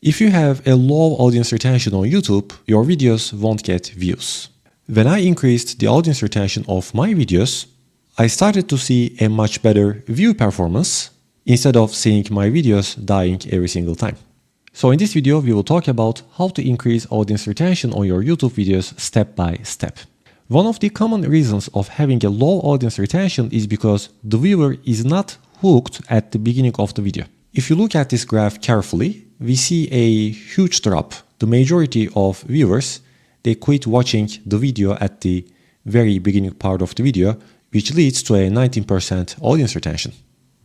If you have a low audience retention on YouTube, your videos won't get views. When I increased the audience retention of my videos, I started to see a much better view performance instead of seeing my videos dying every single time. So in this video, we will talk about how to increase audience retention on your YouTube videos step by step. One of the common reasons of having a low audience retention is because the viewer is not hooked at the beginning of the video. If you look at this graph carefully, we see a huge drop. The majority of viewers, they quit watching the video at the very beginning part of the video, which leads to a 19% audience retention.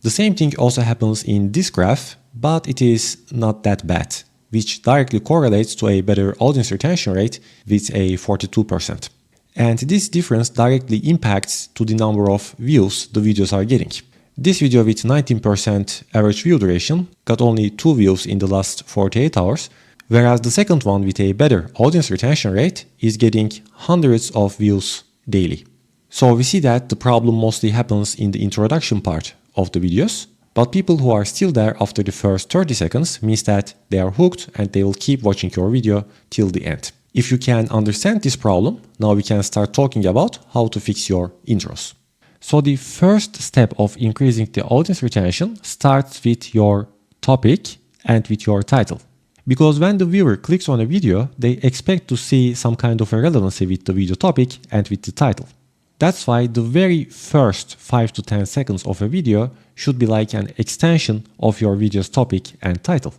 The same thing also happens in this graph, but it is not that bad, which directly correlates to a better audience retention rate with a 42%. And this difference directly impacts to the number of views the videos are getting. This video with 19% average view duration got only 2 views in the last 48 hours, whereas the second one with a better audience retention rate is getting hundreds of views daily. So we see that the problem mostly happens in the introduction part of the videos, but people who are still there after the first 30 seconds means that they are hooked and they will keep watching your video till the end. If you can understand this problem, now we can start talking about how to fix your intros. So the first step of increasing the audience retention starts with your topic and with your title. Because when the viewer clicks on a video, they expect to see some kind of a relevancy with the video topic and with the title. That's why the very first 5 to 10 seconds of a video should be like an extension of your video's topic and title.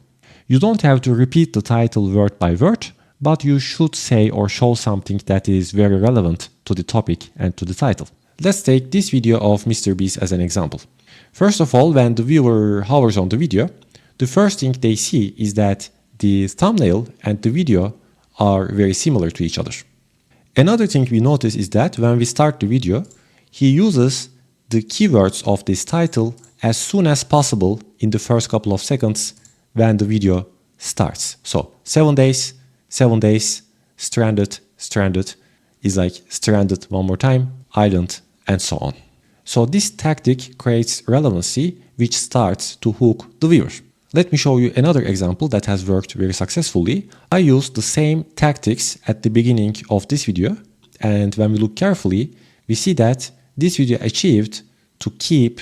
You don't have to repeat the title word by word, but you should say or show something that is very relevant to the topic and to the title. Let's take this video of Mr. Beast as an example. First of all, when the viewer hovers on the video, the first thing they see is that the thumbnail and the video are very similar to each other. Another thing we notice is that when we start the video, he uses the keywords of this title as soon as possible in the first couple of seconds when the video starts. So 7 days, stranded is like stranded one more time, island, and so on. So this tactic creates relevancy which starts to hook the viewer. Let me show you another example that has worked very successfully. I used the same tactics at the beginning of this video, and when we look carefully, we see that this video achieved to keep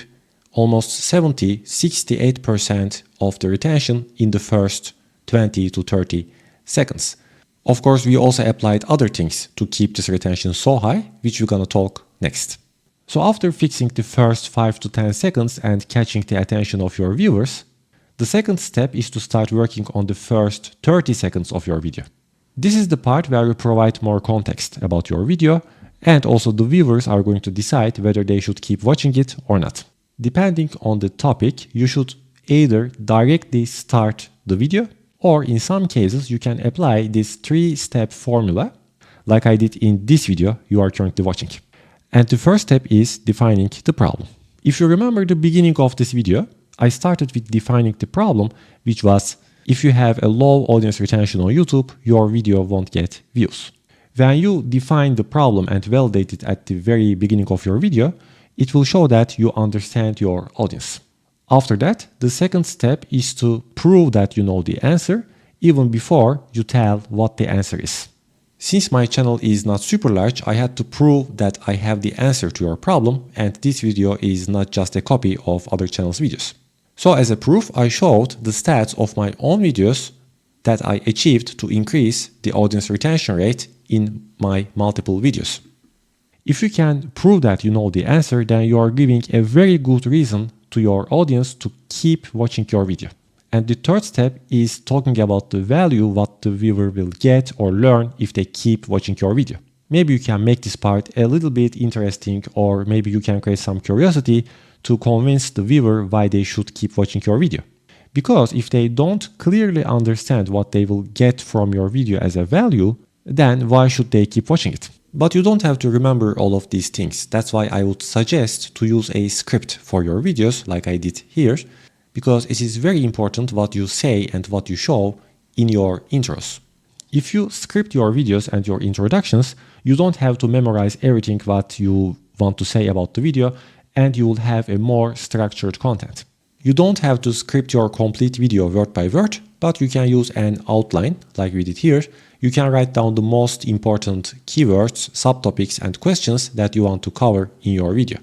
almost 68% of the retention in the first 20 to 30 seconds. Of course, we also applied other things to keep this retention so high, which we're gonna talk next. So after fixing the first 5 to 10 seconds and catching the attention of your viewers, the second step is to start working on the first 30 seconds of your video. This is the part where you provide more context about your video, and also the viewers are going to decide whether they should keep watching it or not. Depending on the topic, you should either directly start the video, or in some cases you can apply this 3-step formula like I did in this video you are currently watching. And the first step is defining the problem. If you remember the beginning of this video, I started with defining the problem, which was if you have a low audience retention on YouTube, your video won't get views. When you define the problem and validate it at the very beginning of your video, it will show that you understand your audience. After that, the second step is to prove that you know the answer even before you tell what the answer is. Since my channel is not super large, I had to prove that I have the answer to your problem, and this video is not just a copy of other channels' videos. So as a proof, I showed the stats of my own videos that I achieved to increase the audience retention rate in my multiple videos. If you can prove that you know the answer, then you are giving a very good reason to your audience to keep watching your video. And the third step is talking about the value what the viewer will get or learn if they keep watching your video. Maybe you can make this part a little bit interesting, or maybe you can create some curiosity to convince the viewer why they should keep watching your video. Because if they don't clearly understand what they will get from your video as a value, then why should they keep watching it? But you don't have to remember all of these things. That's why I would suggest to use a script for your videos like I did here, because it is very important what you say and what you show in your intros. If you script your videos and your introductions, you don't have to memorize everything what you want to say about the video, and you will have a more structured content. You don't have to script your complete video word by word, but you can use an outline like we did here. You can write down the most important keywords, subtopics, and questions that you want to cover in your video.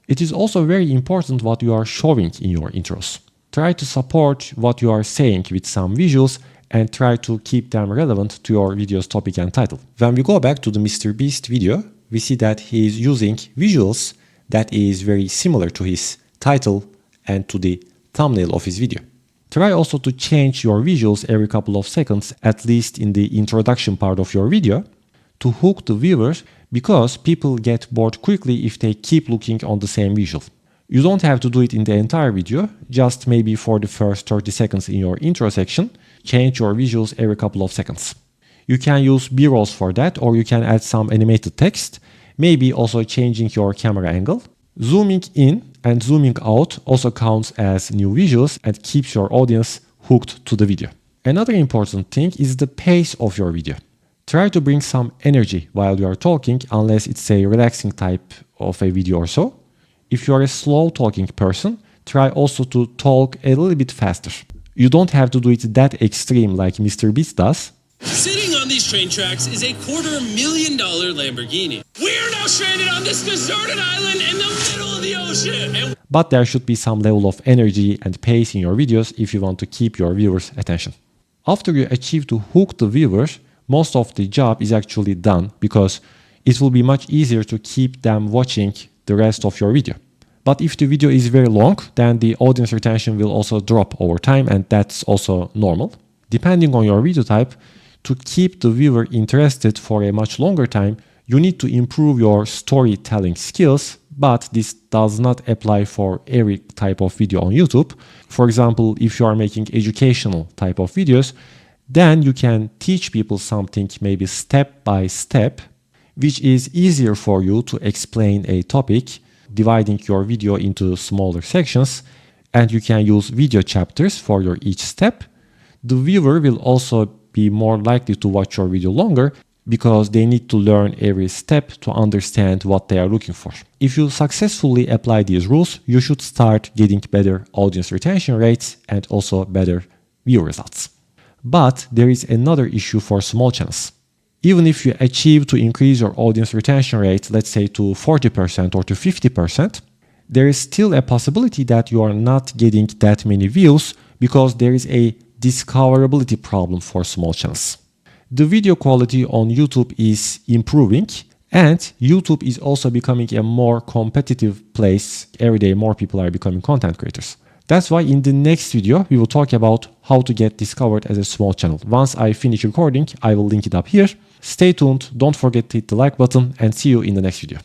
It is also very important what you are showing in your intros. Try to support what you are saying with some visuals and try to keep them relevant to your video's topic and title. When we go back to the Mr. Beast video, we see that he is using visuals that is very similar to his title and to the thumbnail of his video. Try also to change your visuals every couple of seconds, at least in the introduction part of your video, to hook the viewers, because people get bored quickly if they keep looking on the same visual. You don't have to do it in the entire video, just maybe for the first 30 seconds in your intro section, change your visuals every couple of seconds. You can use B-rolls for that, or you can add some animated text, maybe also changing your camera angle. Zooming in and zooming out also counts as new visuals and keeps your audience hooked to the video. Another important thing is the pace of your video. Try to bring some energy while you are talking, unless it's a relaxing type of a video or so. If you are a slow talking person, try also to talk a little bit faster. You don't have to do it that extreme like Mr. Beast does. Sitting on these train tracks is a $250,000 Lamborghini. We're now stranded on this deserted island in the middle of the ocean. But there should be some level of energy and pace in your videos if you want to keep your viewers' attention. After you achieve to hook the viewers, most of the job is actually done, because it will be much easier to keep them watching the rest of your video. But if the video is very long, then the audience retention will also drop over time, and that's also normal. Depending on your video type, to keep the viewer interested for a much longer time, you need to improve your storytelling skills, but this does not apply for every type of video on YouTube. For example, if you are making educational type of videos, then you can teach people something maybe step by step, which is easier for you to explain a topic, dividing your video into smaller sections, and you can use video chapters for your each step. The viewer will also be more likely to watch your video longer, because they need to learn every step to understand what they are looking for. If you successfully apply these rules, you should start getting better audience retention rates and also better view results. But there is another issue for small channels. Even if you achieve to increase your audience retention rate, let's say to 40% or to 50%, there is still a possibility that you are not getting that many views, because there is a discoverability problem for small channels. The video quality on YouTube is improving, and YouTube is also becoming a more competitive place. Every day more people are becoming content creators. That's why in the next video we will talk about how to get discovered as a small channel. Once I finish recording, I will link it up here. Stay tuned, don't forget to hit the like button, and see you in the next video.